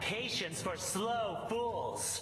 patience for slow fools.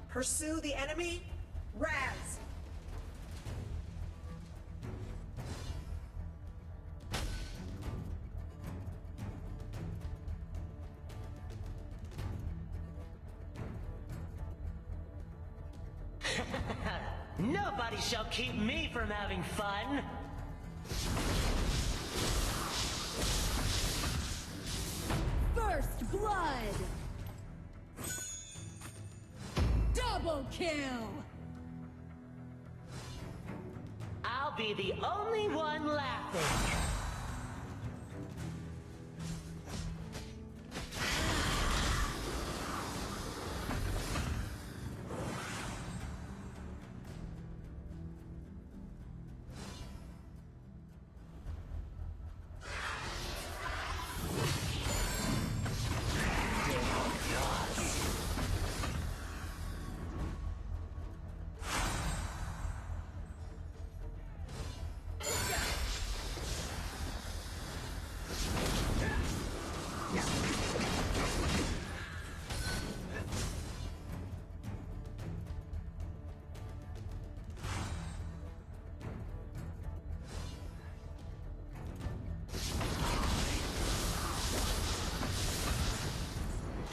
Pursue the enemy. Raz. Nobody shall keep me from having fun. First blood. Double kill. I'll be the only one laughing.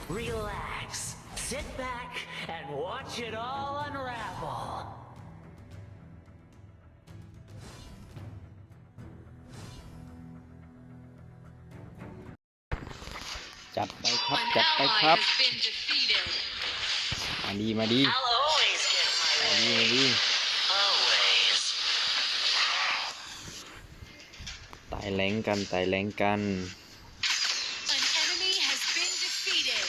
Relax, sit back, and watch it all unravel. จัดไปครับจัดไปครับมาดีมาดี I'll always get my มาดี way. มาดี Always. ไต่แรงกันไต่แรงกัน An enemy has been defeated.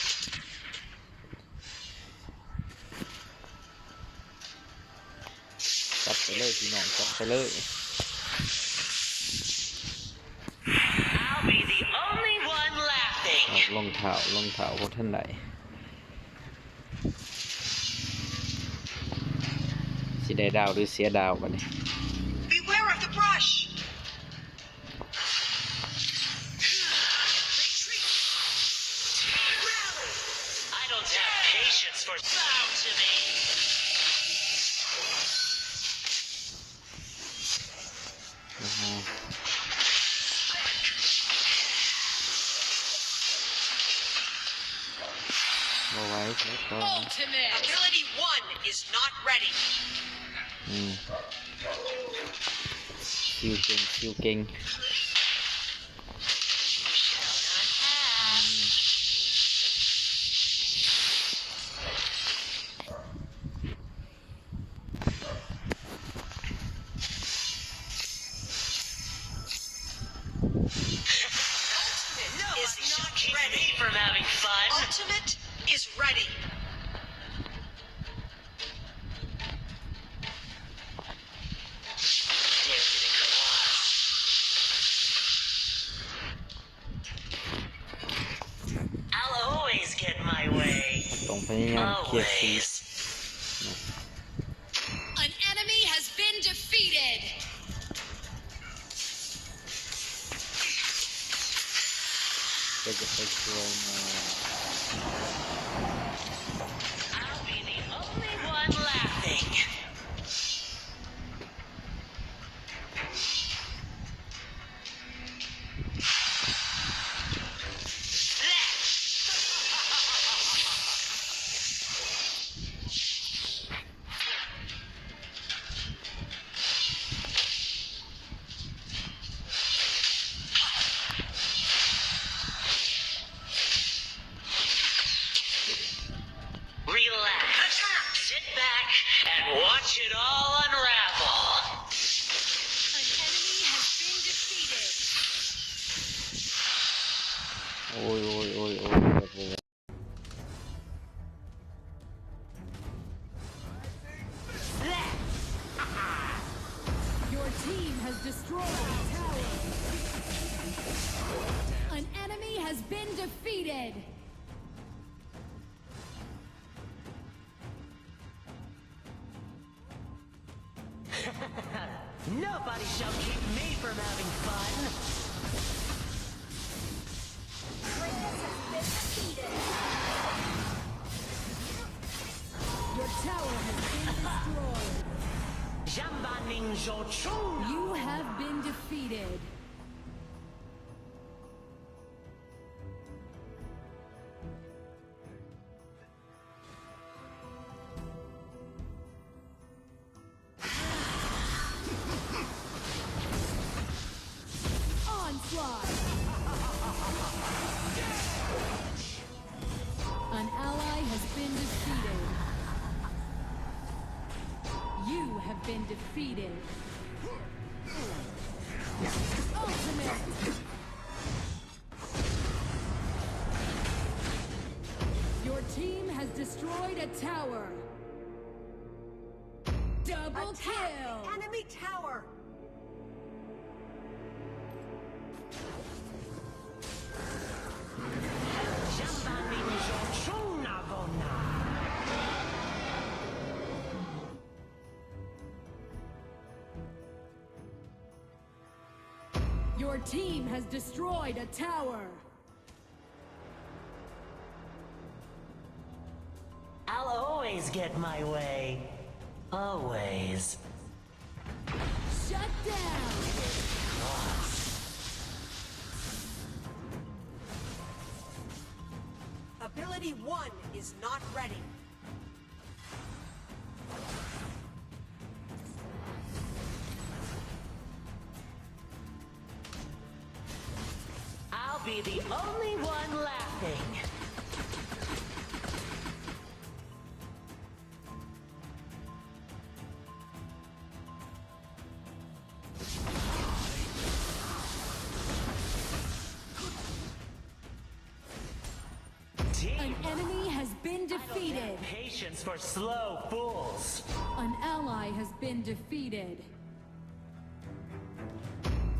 จัดไปเลยพี่น้องจัดไปเลย I'll be the only one laughing. รองเท้พวกท่านใดสิได้ดาวหรือเสียดาวกันนี่ Beware of the brush. I don't have patience for bow to me. Ultimate. Ability 1 is not ready. คิวเก่ง Nobody shall keep me from having fun. Ultimate is ready. Dare getting close. I'll always get my way. ต้องพยายามเคลียร์คีย์ Always. An enemy has been defeated. ก็จะไปช่วยมา I'll be the only one laughing. Relax, sit back, and watch it all unravel. An โอ้ยโอ้ยโอ้ยโอ้ย Your team has destroyed a tower. An enemy has been defeated. Nobody shall keep me from having fun. Your tower has been destroyed. Jambaning Jochung. You have been defeated. Onslaught. An ally has been defeated. You have been defeated. Ultimate. Your team has destroyed a tower. Double Attack kill. the enemy tower. Jambaning Jochung Nagona. Your team has destroyed a tower. I'll always get my way. Always. Shut down. Ability 1 is not ready. I'll be the only one laughing. An Team, enemy has been I don't defeated. have patience for slow fools. An ally has been defeated.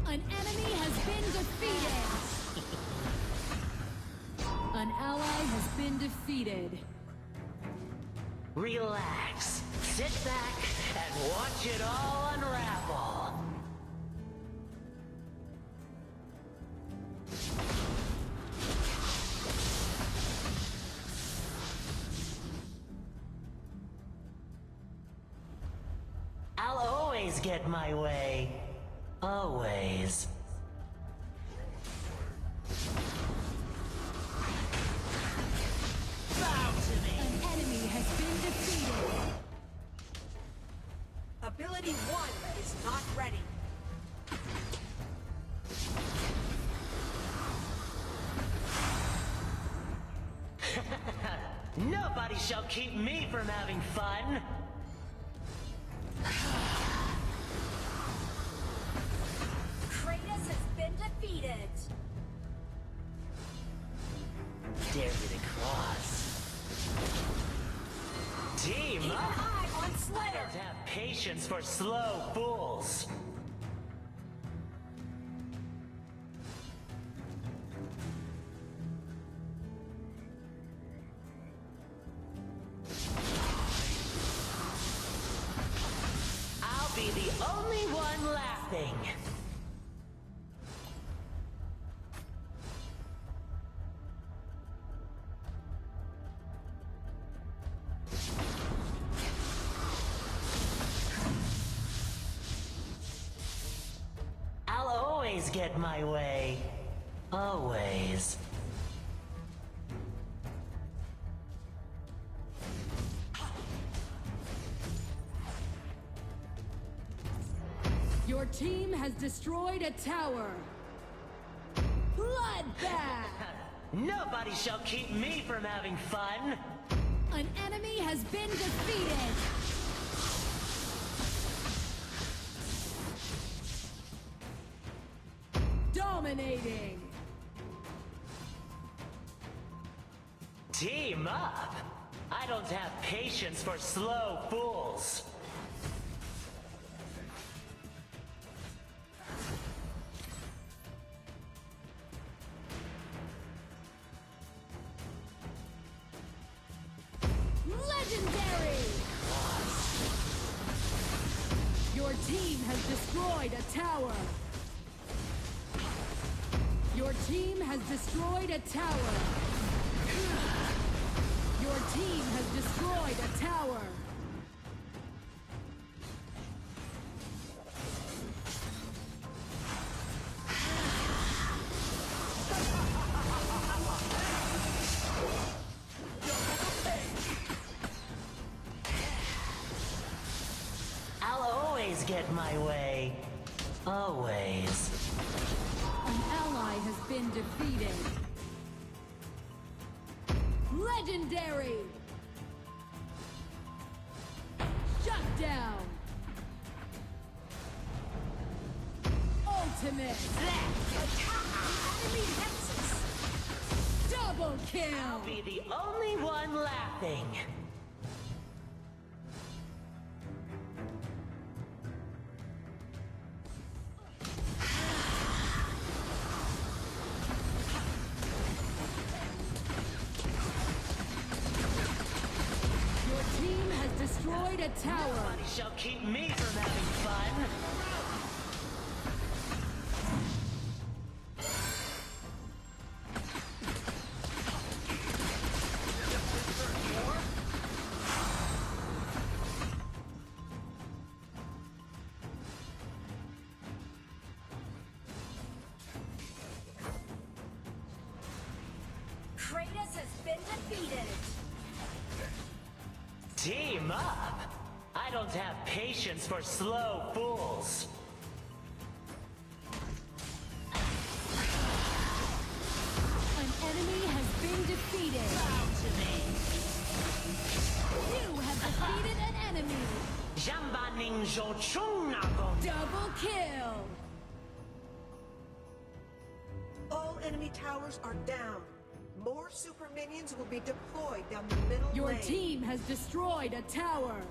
An enemy has been defeated. An ally has been defeated. Relax, sit back, and watch it all unravel. I'll always get my way. Always. Bow to me. An enemy has been defeated. Ability 1 is not ready. Nobody shall keep me from having fun. Kratos has been defeated. Dare you to cross. Team Keep an up. eye on I Slayer. don't have patience for slow fools. I'll be the only one laughing. I'll always get my way. Always. Your team has destroyed a tower. Bloodbath! Nobody shall keep me from having fun. An enemy has been defeated. Dominating. Team up! I don't have patience for slow fools. Legendary! Your team has destroyed a tower. Your team has destroyed a tower. Your team has destroyed a tower. I'll always get my way. Always. An ally has been defeated. Legendary! Shut down! Ultimate! Enemy Nexus! Double kill! I'll be the only one laughing. Your team has destroyed a tower. Nobody shall keep me from having fun. Kratos has been defeated! Team up! I don't have patience for slow fools. An enemy has been defeated. Bow to me. You have defeated an enemy. Jamba Ninjo Chunnagon. Double kill. All enemy towers are down. More super minions will be deployed down the middle Your lane. team has destroyed a tower.